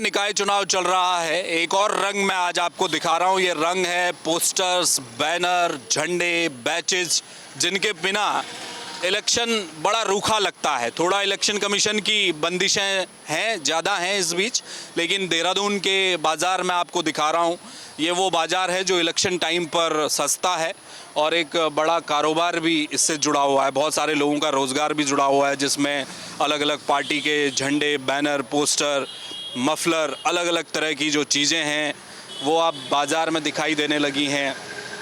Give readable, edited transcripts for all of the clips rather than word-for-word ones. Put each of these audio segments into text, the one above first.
में निकाय चुनाव चल रहा है। एक और रंग मैं आज आपको दिखा रहा हूँ। ये रंग है पोस्टर्स, बैनर, झंडे, बैचेज, जिनके बिना इलेक्शन बड़ा रूखा लगता है। थोड़ा इलेक्शन कमीशन की बंदिशें हैं, ज़्यादा हैं इस बीच, लेकिन देहरादून के बाज़ार में आपको दिखा रहा हूँ। ये वो बाज़ार है जो इलेक्शन टाइम पर सस्ता है और एक बड़ा कारोबार भी इससे जुड़ा हुआ है। बहुत सारे लोगों का रोज़गार भी जुड़ा हुआ है, जिसमें अलग अलग पार्टी के झंडे, बैनर, पोस्टर, मफलर, अलग अलग तरह की जो चीज़ें हैं वो आप बाज़ार में दिखाई देने लगी हैं।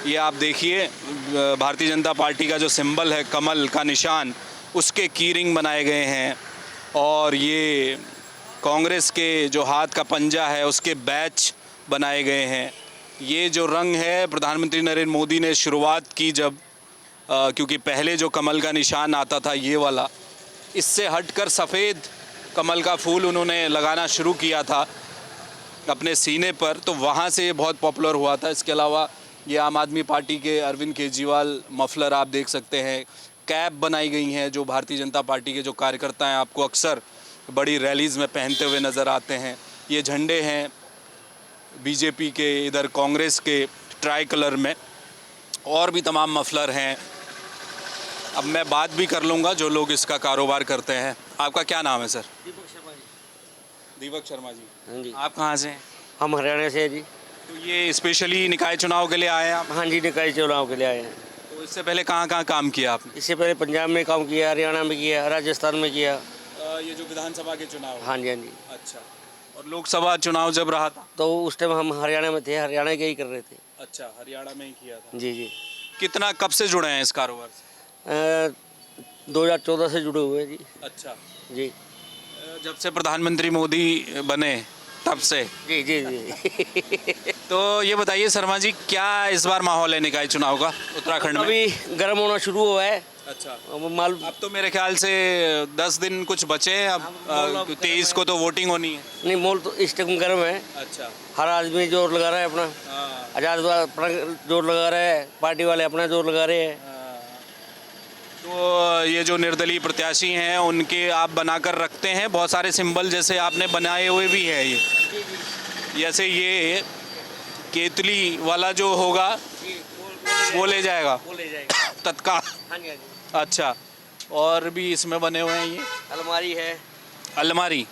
ये आप देखिए, भारतीय जनता पार्टी का जो सिंबल है, कमल का निशान, उसके की रिंग बनाए गए हैं और ये कांग्रेस के जो हाथ का पंजा है उसके बैच बनाए गए हैं। ये जो रंग है, प्रधानमंत्री नरेंद्र मोदी ने शुरुआत की जब क्योंकि पहले जो कमल का निशान आता था ये वाला, इससे हटकर सफ़ेद कमल का फूल उन्होंने लगाना शुरू किया था अपने सीने पर, तो वहाँ से ये बहुत पॉपुलर हुआ था। इसके अलावा ये आम आदमी पार्टी के अरविंद केजरीवाल मफलर आप देख सकते हैं। कैप बनाई गई हैं जो भारतीय जनता पार्टी के जो कार्यकर्ता हैं आपको अक्सर बड़ी रैलीज़ में पहनते हुए नज़र आते हैं। ये झंडे हैं बीजेपी के, इधर कांग्रेस के ट्राई कलर में, और भी तमाम मफलर हैं। अब मैं बात भी कर लूँगा जो लोग इसका कारोबार करते हैं। आपका क्या नाम है सर? दीपक शर्मा जी। दीपक शर्मा जी। हाँ जी। आप कहाँ से हैं? हम हरियाणा से हैं जी। तो ये स्पेशली निकाय चुनाव के लिए आए हैं आप? हाँ जी, निकाय चुनाव के लिए आए हैं। तो इससे पहले कहाँ काम किया आपने? इससे पहले पंजाब में काम किया, हरियाणा में किया, राजस्थान में किया। ये जो विधानसभा के चुनाव? हाँ जी, हाँ जी। अच्छा। और लोकसभा चुनाव जब रहा था तो उस टाइम हम हरियाणा में थे, हरियाणा के ही कर रहे थे। अच्छा, हरियाणा में ही किया था। जी जी। कितना, कब से जुड़े हैं इस कारोबार से? 2014 से जुड़े हुए जी। अच्छा। जी। जब से प्रधानमंत्री मोदी बने तब से? जी जी जी। तो ये बताइए शर्मा जी, क्या इस बार माहौल है निकाय चुनाव का उत्तराखंड में? अभी गर्म होना शुरू हुआ है। अच्छा। मालूम अब तो मेरे ख्याल से 10 दिन कुछ बचे हैं। अब 23 को तो वोटिंग होनी है। नहीं, मोल तो इस टाइम गर्म है। अच्छा। हर आदमी जोर लगा रहा है अपना। हाँ। आजाद अपना जोर लगा रहा है, पार्टी वाले अपना जोर लगा रहे हैं। तो ये जो निर्दलीय प्रत्याशी हैं उनके आप बनाकर रखते हैं बहुत सारे सिंबल, जैसे आपने बनाए हुए भी है ये, जैसे ये केतली वाला जो होगा वो ले जाएगा तत्काल? हाँ जी, हाँ जी। अच्छा। और भी इसमें बने हुए हैं ये अलमारी है। अलमारी?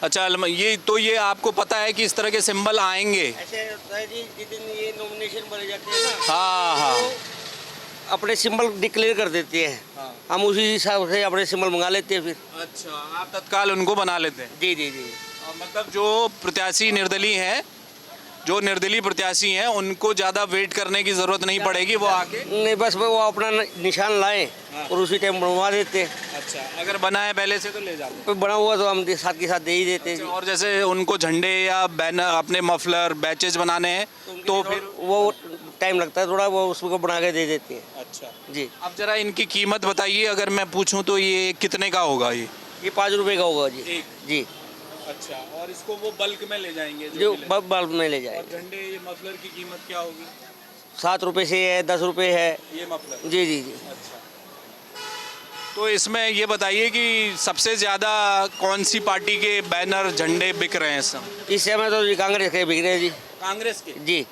अच्छा, ये तो ये आपको पता है कि इस तरह के सिंबल आएंगे? ऐसे होता है जी, जिस दिन ये नॉमिनेशन भरे जाते हैं ना, हाँ हाँ। तो अपने सिंबल डिक्लेयर कर देते हैं। हाँ। हम उसी हिसाब से अपने सिंबल मंगा लेते हैं फिर। अच्छा, आप तत्काल उनको बना लेते हैं? जी जी जी। मतलब जो प्रत्याशी निर्दलीय हैं, जो निर्दलीय प्रत्याशी हैं उनको ज़्यादा वेट करने की ज़रूरत नहीं पड़ेगी, वो आके नहीं, बस वो अपना निशान लाएं और उसी टाइम बनवा देते हैं। अच्छा, अगर बना है पहले से तो ले जाते हैं। कोई बना हुआ तो हम साथ के साथ दे ही देते हैं। अच्छा, और जैसे उनको झंडे या बैनर, अपने मफलर, बैचेज बनाने हैं तो फिर वो टाइम लगता है थोड़ा, वो उसको बना के दे देते हैं। अच्छा जी। अब जरा इनकी कीमत बताइए, अगर मैं पूछूं तो ये कितने का होगा? ये 5 रुपए का होगा जी। एक? जी। अच्छा, और इसको वो बल्क में ले जाएंगे जो बल्ब में ले जाए। और झंडे, ये मफलर की कीमत क्या होगी? 7 रुपए से है, 10 रुपए है। ये मफलर? जी जी जी। अच्छा। तो इसमें ये बताइए कि सबसे ज़्यादा कौन सी पार्टी के बैनर, झंडे बिक रहे हैं इस समय? इस समय तो जी कांग्रेस के बिक रहे हैं जी। कांग्रेस के? जी।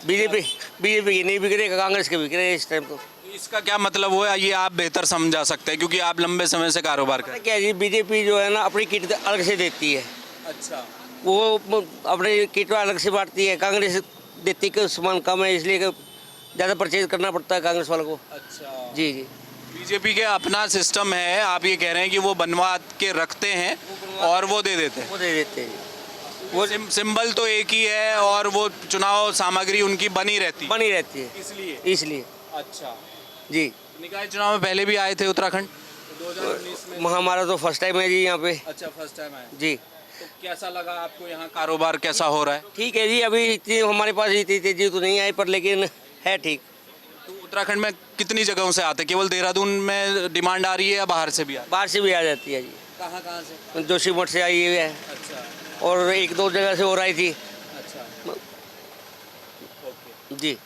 बीजेपी के नहीं बिक रहे, कांग्रेस के बिक रहे हैं इस टाइम तो। इसका क्या मतलब हुआ, ये आप बेहतर समझा सकते हैं क्योंकि आप लंबे समय से कारोबार कर रहे हैं। क्या जी, बीजेपी जो है ना अपनी किट अलग से देती है। अच्छा। वो अपने किट अलग से बांटती है। कांग्रेस देती है सामान कम है, इसलिए ज़्यादा परचेज करना पड़ता है कांग्रेस वालों को। अच्छा। जी जी। बीजेपी के अपना सिस्टम है, आप ये कह रहे हैं कि वो बनवा के रखते हैं और वो दे देते हैं? वो दे देते हैं। वो सिंबल तो एक ही है और वो चुनाव सामग्री उनकी बनी रहती है इसलिए। अच्छा जी। निकाय चुनाव में पहले भी आए थे उत्तराखंड 2019 में? हमारा तो फर्स्ट टाइम है जी यहाँ पे। अच्छा, फर्स्ट टाइम आए। जी। तो कैसा लगा आपको, यहाँ कारोबार कैसा हो रहा है? ठीक है जी, अभी इतनी हमारे पास इतनी तेजी तो नहीं आई, पर लेकिन है ठीक। तो उत्तराखंड में कितनी जगहों से आते हैं? केवल देहरादून में डिमांड आ रही है या बाहर से भी आ? बाहर से भी आ जाती है जी। कहाँ से? जोशीमठ से आई है। अच्छा। और 1-2 जगह से और आई थी। अच्छा। ओके। जी।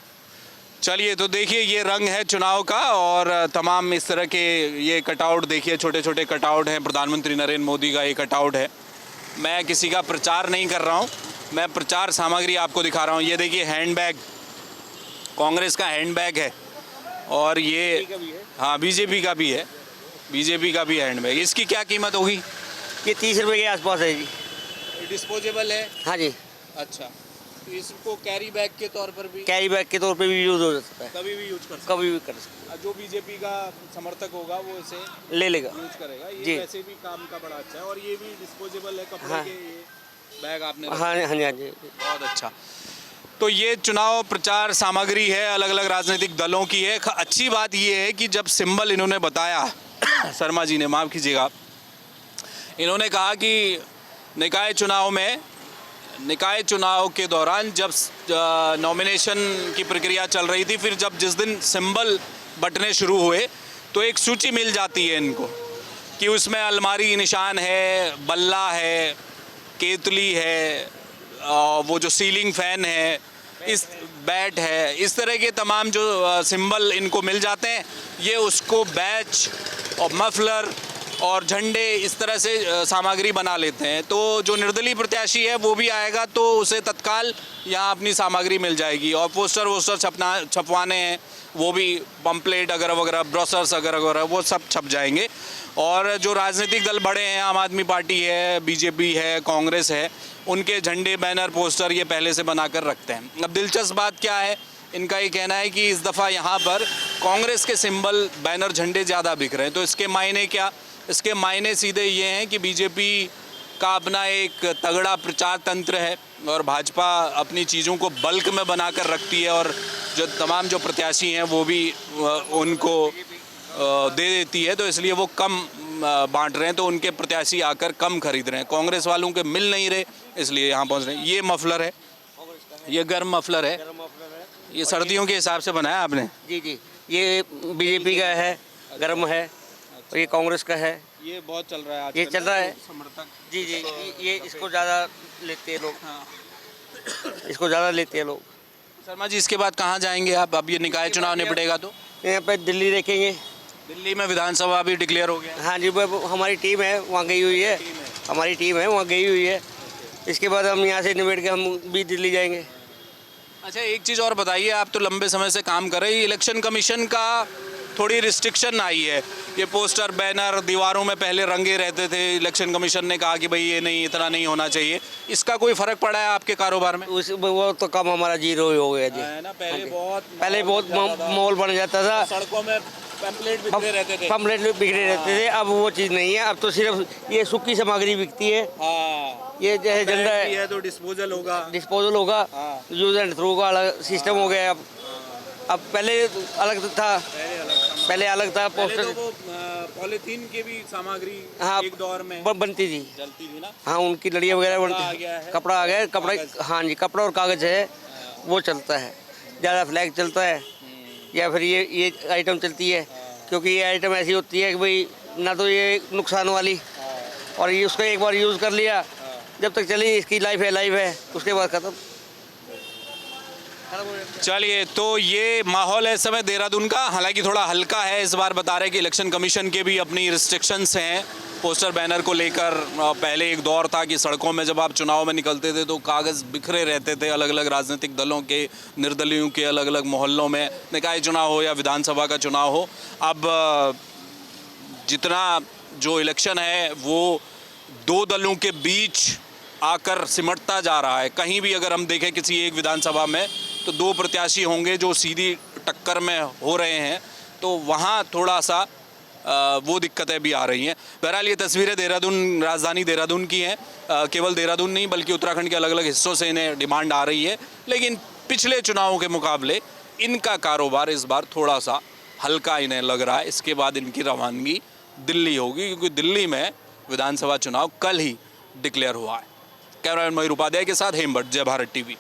चलिए, तो देखिए ये रंग है चुनाव का और तमाम इस तरह के ये कटआउट देखिए, छोटे छोटे कटआउट हैं। प्रधानमंत्री नरेंद्र मोदी का ये कटआउट है मैं किसी का प्रचार नहीं कर रहा हूँ, मैं प्रचार सामग्री आपको दिखा रहा हूँ। ये देखिए हैंडबैग, कांग्रेस का हैंडबैग है, और ये हाँ बीजेपी का भी है, बीजेपी का भी हैंडबैग। इसकी क्या कीमत होगी? ये 30 रुपये के आसपास है जी। डिस्पोजेबल है? हाँ जी, अच्छा, तो इसको कैरी बैग के तौर पर भी कैरी बैग के तौर पे भी यूज़ हो सकता है, कभी भी यूज कर सकते कभी भी कर सकते हैं। जो बीजेपी का समर्थक होगा वो इसे हैं। ले लेगा। यूज करेगा। ये जी। वैसे भी काम का बड़ा अच्छा है, और ये भी डिस्पोजेबल है, कपड़े हाँ। के ये बैग आपने हाँ हाँ जी, हाँ जी। बहुत अच्छा। तो ये चुनाव प्रचार सामग्री है, अलग अलग राजनीतिक दलों की है। अच्छी बात ये है कि जब सिंबल इन्होंने बताया शर्मा जी ने, माफ़ कीजिएगा, इन्होंने कहा कि निकाय चुनाव के दौरान जब नॉमिनेशन की प्रक्रिया चल रही थी, फिर जब जिस दिन सिंबल बटने शुरू हुए तो एक सूची मिल जाती है इनको कि उसमें अलमारी निशान है, बल्ला है, केतली है, वो जो सीलिंग फैन है, इस बैट है, इस तरह के तमाम जो सिंबल इनको मिल जाते हैं। ये उसको बैच और मफलर और झंडे इस तरह से सामग्री बना लेते हैं। तो जो निर्दलीय प्रत्याशी है वो भी आएगा तो उसे तत्काल यहाँ अपनी सामग्री मिल जाएगी। और पोस्टर वोस्टर छपवाने हैं, वो भी पम्पलेट अगर वगैरह, ब्रोशर्स अगर वगैरह, वो सब छप जाएंगे। और जो राजनीतिक दल बड़े हैं, आम आदमी पार्टी है, बीजेपी है, कांग्रेस है, उनके झंडे, बैनर, पोस्टर ये पहले से बनाकर रखते हैं। अब दिलचस्प बात क्या है, इनका ये कहना है कि इस दफ़ा यहाँ पर कांग्रेस के सिंबल, बैनर, झंडे ज़्यादा बिक रहे हैं। तो इसके मायने क्या? इसके मायने सीधे ये हैं कि बीजेपी का अपना एक तगड़ा प्रचार तंत्र है और भाजपा अपनी चीज़ों को बल्क में बनाकर रखती है, और जो तमाम जो प्रत्याशी हैं वो भी उनको दे देती है, तो इसलिए वो कम बांट रहे हैं, तो उनके प्रत्याशी आकर कम खरीद रहे हैं। कांग्रेस वालों के मिल नहीं रहे, इसलिए यहाँ पहुँच रहे हैं। ये मफलर है, ये गर्म मफलर है, ये सर्दियों के हिसाब से बनाया आपने? जी जी, ये बीजेपी का है, गर्म है, और ये कांग्रेस का है। ये बहुत चल रहा है आजकल, ये चल रहा है समर्थक। जी जी, ये इसको ज़्यादा लेते हैं लोग, इसको ज़्यादा लेते हैं लोग। शर्मा जी, इसके बाद कहाँ जाएंगे आप? अब ये निकाय चुनाव निपटेगा तो यहाँ पे दिल्ली देखेंगे। दिल्ली में विधानसभा भी डिक्लेयर हो गया। हाँ जी, वो हमारी टीम है, वहाँ गई हुई है, हमारी टीम है, वहाँ गई हुई है। इसके बाद हम यहाँ से निबट के हम भी दिल्ली जाएंगे। अच्छा, एक चीज़ और बताइए, आप तो लंबे समय से काम कर रहे हैं, इलेक्शन कमीशन का थोड़ी रिस्ट्रिक्शन आई है। ये पोस्टर, बैनर दीवारों में पहले रंगे रहते थे, इलेक्शन कमीशन ने कहा कि भाई ये नहीं, इतना नहीं होना चाहिए। इसका कोई फ़र्क पड़ा है आपके कारोबार में? वो तो कम हमारा जीरो ही हो गया जी। है ना, पहले बहुत माहौल बन जाता था, सड़कों में पैम्पलेट बिखरे रहते थे। पम्पलेट बिखरे रहते थे, अब वो चीज़ नहीं है। अब तो सिर्फ ये सूखी सामग्री बिकती है। हाँ, ये जैसे झंडा है तो डिस्पोजल होगा, हाँ। यूज एंड थ्रो का अलग सिस्टम हो गया अब पहले अलग था, पहले अलग था। पोस्टर तो वो पॉलीथीन के भी सामग्री हाँ एक दौर में बनती थी, जलती थी ना। हाँ उनकी लड़ियाँ वगैरह कपड़ा आ बनती, गया है, कपड़ा आ गया, कपड़ा, हाँ जी, कपड़ा और कागज़ है, वो चलता है ज़्यादा, फ्लैग चलता है, या फिर ये आइटम चलती है। क्योंकि ये आइटम ऐसी होती है कि भाई ना तो ये नुकसान वाली, और ये उसको एक बार यूज़ कर लिया, जब तक चली इसकी लाइफ है, उसके बाद ख़त्म। चलिए, तो ये माहौल है इस समय देहरादून का, हालांकि थोड़ा हल्का है इस बार। बता रहे हैं कि इलेक्शन कमीशन के भी अपनी रिस्ट्रिक्शंस हैं पोस्टर बैनर को लेकर। पहले एक दौर था कि सड़कों में जब आप चुनाव में निकलते थे तो कागज़ बिखरे रहते थे, अलग अलग राजनीतिक दलों के, निर्दलीयों के, अलग अलग मोहल्लों में, निकाय चुनाव हो या विधानसभा का चुनाव हो। अब जितना जो इलेक्शन है वो दो दलों के बीच आकर सिमटता जा रहा है। कहीं भी अगर हम देखें किसी एक विधानसभा में तो दो प्रत्याशी होंगे जो सीधी टक्कर में हो रहे हैं, तो वहाँ थोड़ा सा वो दिक्कतें भी आ रही हैं। बहरहाल ये तस्वीरें देहरादून, राजधानी देहरादून की हैं। केवल देहरादून नहीं बल्कि उत्तराखंड के अलग अलग हिस्सों से इन्हें डिमांड आ रही है, लेकिन पिछले चुनावों के मुकाबले इनका कारोबार इस बार थोड़ा सा हल्का इन्हें लग रहा है। इसके बाद इनकी रवानगी दिल्ली होगी, क्योंकि दिल्ली में विधानसभा चुनाव कल ही डिक्लेयर हुआ है। कैमरामैन मयूर उपाध्याय के साथ हेमभट्ट, जय भारत टीवी।